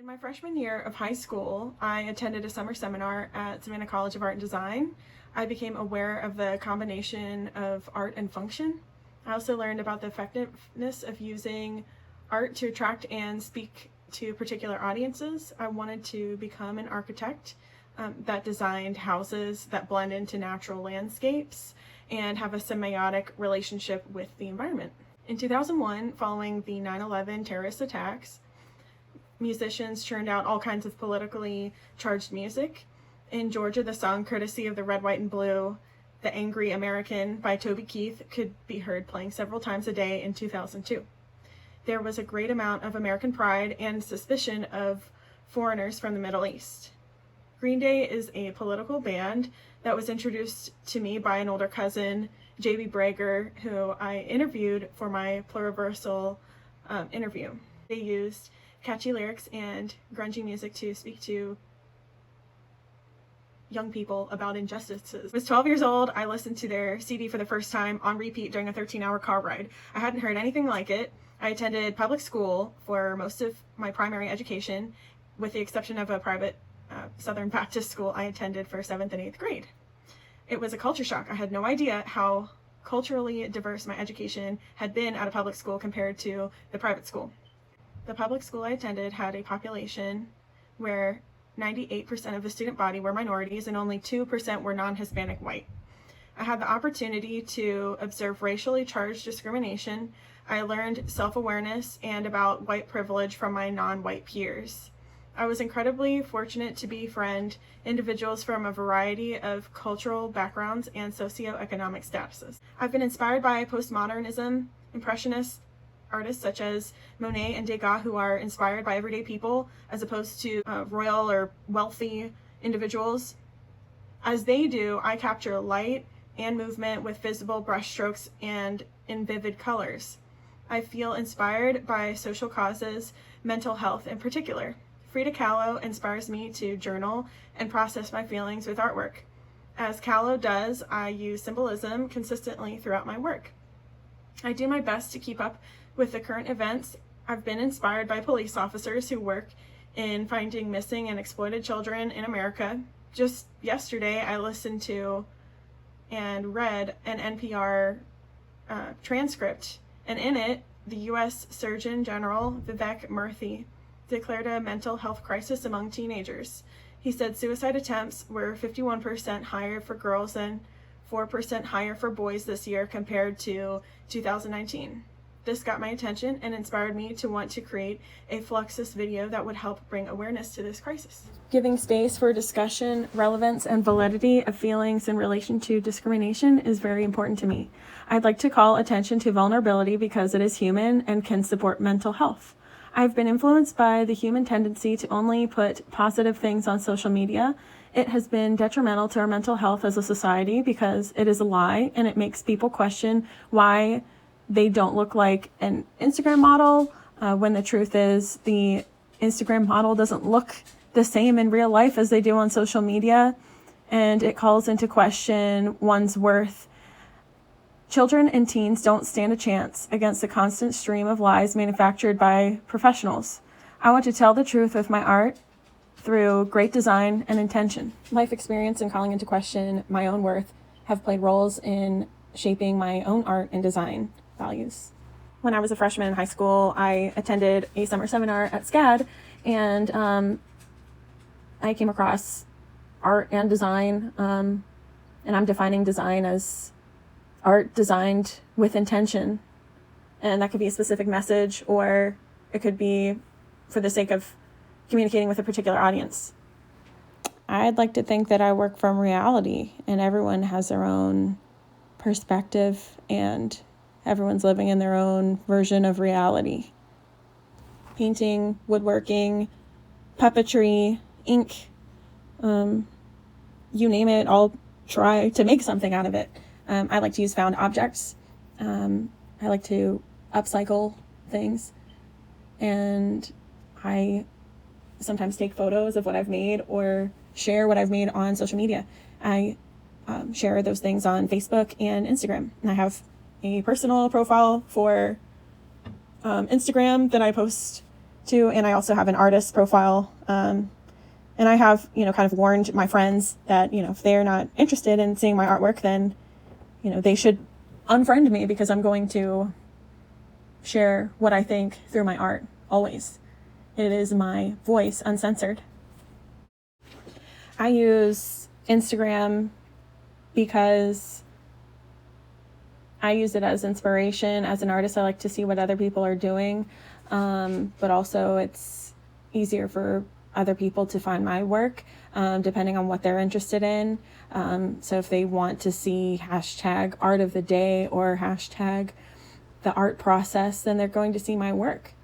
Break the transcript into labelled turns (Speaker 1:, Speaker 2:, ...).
Speaker 1: In my freshman year of high school, I attended a summer seminar at Savannah College of Art and Design. I became aware of the combination of art and function. I also learned about the effectiveness of using art to attract and speak to particular audiences. I wanted to become an architect that designed houses that blend into natural landscapes and have a symbiotic relationship with the environment. In 2001, following the 9/11 terrorist attacks, musicians churned out all kinds of politically charged music. In Georgia, the song courtesy of the Red, White, and Blue, The Angry American by Toby Keith, could be heard playing several times a day in 2002. There was a great amount of American pride and suspicion of foreigners from the Middle East. Green Day is a political band that was introduced to me by an older cousin, J.B. Brager, who I interviewed for my pluriversal interview. They used catchy lyrics and grungy music to speak to young people about injustices. I was 12 years old. I listened to their CD for the first time on repeat during a 13-hour car ride. I hadn't heard anything like it. I attended public school for most of my primary education, with the exception of a private Southern Baptist school I attended for 7th and 8th grade. It was a culture shock. I had no idea how culturally diverse my education had been at a public school compared to the private school. The public school I attended had a population where 98% of the student body were minorities and only 2% were non-Hispanic white. I had the opportunity to observe racially charged discrimination. I learned self-awareness and about white privilege from my non-white peers. I was incredibly fortunate to befriend individuals from a variety of cultural backgrounds and socioeconomic statuses. I've been inspired by postmodernism, impressionist artists such as Monet and Degas, who are inspired by everyday people as opposed to royal or wealthy individuals. As they do, I capture light and movement with visible brushstrokes and in vivid colors. I feel inspired by social causes, mental health in particular. Frida Kahlo inspires me to journal and process my feelings with artwork. As Kahlo does, I use symbolism consistently throughout my work. I do my best to keep up with the current events. I've been inspired by police officers who work in finding missing and exploited children in America. Just yesterday, I listened to and read an NPR transcript, and in it, the U.S. Surgeon General Vivek Murthy declared a mental health crisis among teenagers. He said suicide attempts were 51% higher for girls and 4% higher for boys this year compared to 2019. This got my attention and inspired me to want to create a Fluxus video that would help bring awareness to this crisis. Giving space for discussion, relevance, and validity of feelings in relation to discrimination is very important to me. I'd like to call attention to vulnerability because it is human and can support mental health. I've been influenced by the human tendency to only put positive things on social media. It has been detrimental to our mental health as a society because it is a lie and it makes people question why they don't look like an Instagram model, when the truth is the Instagram model doesn't look the same in real life as they do on social media, and it calls into question one's worth. Children and teens don't stand a chance against the constant stream of lies manufactured by professionals. I want to tell the truth with my art through great design and intention. Life experience and calling into question my own worth have played roles in shaping my own art and design values. When I was a freshman in high school, I attended a summer seminar at SCAD, and I came across art and design, and I'm defining design as art designed with intention, and that could be a specific message, or it could be for the sake of communicating with a particular audience. I'd like to think that I work from reality, and everyone has their own perspective, and everyone's living in their own version of reality. Painting, woodworking, puppetry, ink, you name it, I'll try to make something out of it. I like to use found objects. I like to upcycle things. And I sometimes take photos of what I've made or share what I've made on social media. I share those things on Facebook and Instagram. And I have a personal profile for Instagram that I post too. And I also have an artist profile. And I have, kind of warned my friends that, if they're not interested in seeing my artwork, then, they should unfriend me, because I'm going to share what I think through my art, always. It is my voice, uncensored. I use Instagram because I use it as inspiration. As an artist, I like to see what other people are doing, but also it's easier for other people to find my work, depending on what they're interested in. So if they want to see hashtag art of the day or hashtag the art process, then they're going to see my work.